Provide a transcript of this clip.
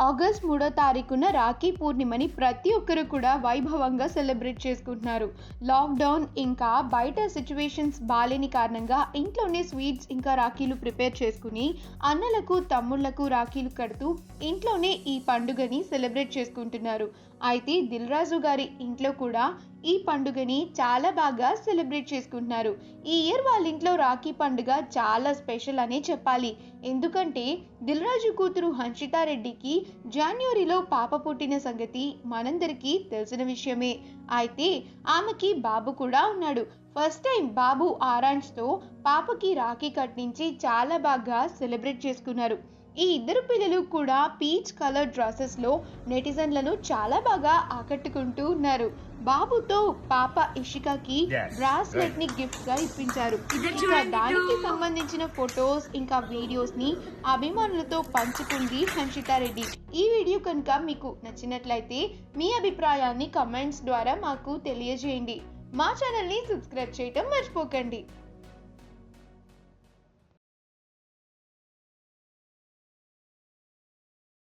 August 3వ తారీఖున రాఖీ పూర్ణిమని ప్రతి ఒక్కరు కూడా వైభవంగా సెలబ్రేట్ చేసుకుంటున్నారు. లాక్డౌన్ ఇంకా బయట సిచ్యువేషన్స్ బాలేని కారణంగా ఇంట్లోనే స్వీట్స్ ఇంకా రాఖీలు ప్రిపేర్ చేసుకుని అన్నలకు తమ్ముళ్లకు రాఖీలు కడుతూ ఇంట్లోనే ఈ పండుగని సెలబ్రేట్ చేసుకుంటున్నారు. అయితే దిల్ రాజు గారి ఇంట్లో కూడా ఈ పండుగని చాలా బాగా సెలబ్రేట్ చేసుకుంటున్నారు. ఈ ఇయర్ వాళ్ళ ఇంట్లో రాఖీ పండుగ చాలా స్పెషల్ అనే చెప్పాలి. ఎందుకంటే దిల్ రాజు కూతురు హన్షితారెడ్డికి జనవరిలో పాప పుట్టిన సంగతి మనందరికీ తెలిసిన విషయమే. అయితే ఆమెకి బాబు కూడా ఉన్నాడు. ఫస్ట్ టైం బాబు ఆరాంజ్తో పాపకి రాఖీ కట్టించి చాలా బాగా సెలబ్రేట్ చేసుకున్నారు. ఈ ఇద్దరు పిల్లలు కూడా పీచ్ కలర్ డ్రెస్సెస్లో నెటిజన్లను చాలా బాగా ఆకట్టుకుంటూ ఉన్నారు. బాబుతో పాప ఇషికాకి బ్రాస్లెట్ ని గిఫ్ట్ గా ఇప్పించారు. ఇంకా దానికి సంబంధించిన ఫొటోస్ ఇంకా వీడియోస్ ని అభిమానులతో పంచుకుంది హన్షితారెడ్డి. ఈ వీడియో కనుక మీకు నచ్చినట్లయితే మీ అభిప్రాయాన్ని కమెంట్స్ ద్వారా మాకు తెలియజేయండి. మా ఛానల్ ని సబ్స్క్రైబ్ చేయటం మర్చిపోకండి.